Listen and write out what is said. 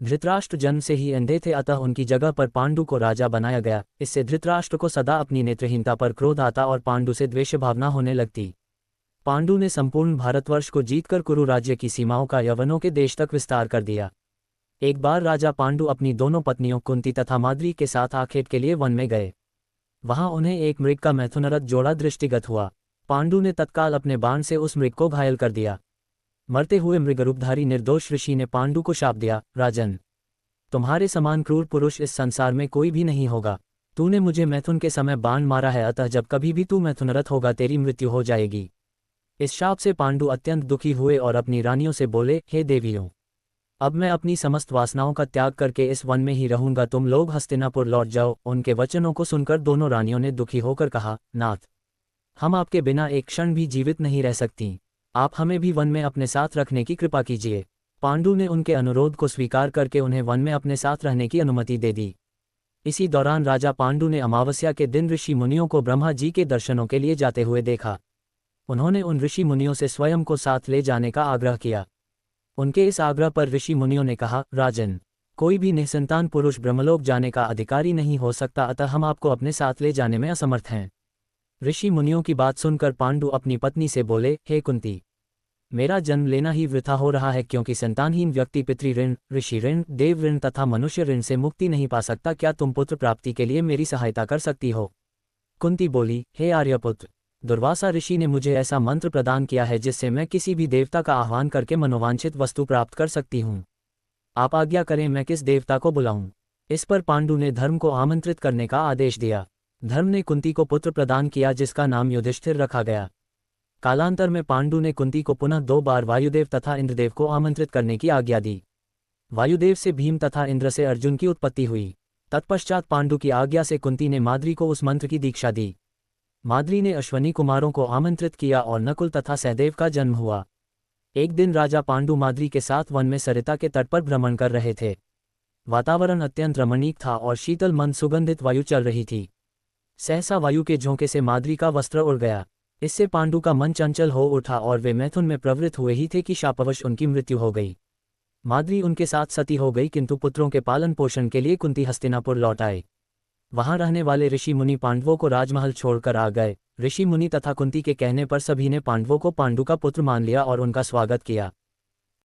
धृतराष्ट्र जन्म से ही अंधे थे, अतः उनकी जगह पर पांडु को राजा बनाया गया। इससे धृतराष्ट्र को सदा अपनी नेत्रहीनता पर क्रोध आता और पांडु से द्वेष भावना होने लगती। पांडु ने संपूर्ण भारतवर्ष को जीतकर कुरु राज्य की सीमाओं का यवनों के देश तक विस्तार कर दिया। एक बार राजा पांडु अपनी दोनों पत्नियों कुंती तथा माद्री के साथ आखेट के लिए वन में गए। वहां उन्हें एक मृग का मैथुनरथ जोड़ा दृष्टिगत हुआ। पांडु ने तत्काल अपने बाण से उस मृग को घायल कर दिया। मरते हुए मृगरूपधारी निर्दोष ऋषि ने पांडु को शाप दिया, राजन, तुम्हारे समान क्रूर पुरुष इस संसार में कोई भी नहीं होगा। तूने मुझे मैथुन के समय बाण मारा है, अतः जब कभी भी तू मैथुनरथ होगा तेरी मृत्यु हो जाएगी। इस शाप से पांडु अत्यंत दुखी हुए और अपनी रानियों से बोले, हे देवियों, अब मैं अपनी समस्त वासनाओं का त्याग करके इस वन में ही रहूंगा, तुम लोग हस्तिनापुर लौट जाओ। उनके वचनों को सुनकर दोनों रानियों ने दुखी होकर कहा, नाथ, हम आपके बिना एक क्षण भी जीवित नहीं रह सकती, आप हमें भी वन में अपने साथ रखने की कृपा कीजिए। पांडु ने उनके अनुरोध को स्वीकार करके उन्हें वन में अपने साथ रहने की अनुमति दे दी। इसी दौरान राजा पांडु ने अमावस्या के दिन ऋषि मुनियों को ब्रह्मा जी के दर्शनों के लिए जाते हुए देखा। उन्होंने उन ऋषि मुनियों से स्वयं को साथ ले जाने का आग्रह किया। उनके इस आग्रह पर ऋषि मुनियों ने कहा, राजन, कोई भी निसंतान पुरुष ब्रह्मलोक जाने का अधिकारी नहीं हो सकता, अतः हम आपको अपने साथ ले जाने में असमर्थ हैं। ऋषि मुनियों की बात सुनकर पांडु अपनी पत्नी से बोले, हे कुंती, मेरा जन्म लेना ही वृथा हो रहा है, क्योंकि संतानहीन व्यक्ति पितृ ऋण, ऋषि ऋण, देव ऋण तथा मनुष्य ऋण से मुक्ति नहीं पा सकता। क्या तुम पुत्र प्राप्ति के लिए मेरी सहायता कर सकती हो? कुंती बोली, हे आर्यपुत्र, दुर्वासा ऋषि ने मुझे ऐसा मंत्र प्रदान किया है जिससे मैं किसी भी देवता का आह्वान करके मनोवांछित वस्तु प्राप्त कर सकती हूँ। आप आज्ञा करें, मैं किस देवता को बुलाऊं? इस पर पांडु ने धर्म को आमंत्रित करने का आदेश दिया। धर्म ने कुंती को पुत्र प्रदान किया जिसका नाम युधिष्ठिर रखा गया। कालांतर में पांडु ने कुंती को पुनः 2 बार वायुदेव तथा इंद्रदेव को आमंत्रित करने की आज्ञा दी। वायुदेव से भीम तथा इंद्र से अर्जुन की उत्पत्ति हुई। तत्पश्चात पांडु की आज्ञा से कुंती ने माद्री को उस मंत्र की दीक्षा दी। माद्री ने अश्वनी कुमारों को आमंत्रित किया और नकुल तथा सहदेव का जन्म हुआ। एक दिन राजा पांडु माद्री के साथ वन में सरिता के तट पर भ्रमण कर रहे थे। वातावरण अत्यंत रमणीक था और शीतल मंद सुगंधित वायु चल रही थी। सहसा वायु के झोंके से माद्री का वस्त्र उड़ गया। इससे पांडु का मन चंचल हो उठा और वे मैथुन में प्रवृत्त हुए ही थे कि शापवश उनकी मृत्यु हो गई। माद्री उनके साथ सती हो गई, किंतु पुत्रों के पालन पोषण के लिए कुंती हस्तिनापुर लौट आए। वहां रहने वाले ऋषि मुनि पांडवों को राजमहल छोड़कर आ गए। ऋषि मुनि तथा कुंती के कहने पर सभी ने पांडवों को पांडु का पुत्र मान लिया और उनका स्वागत किया।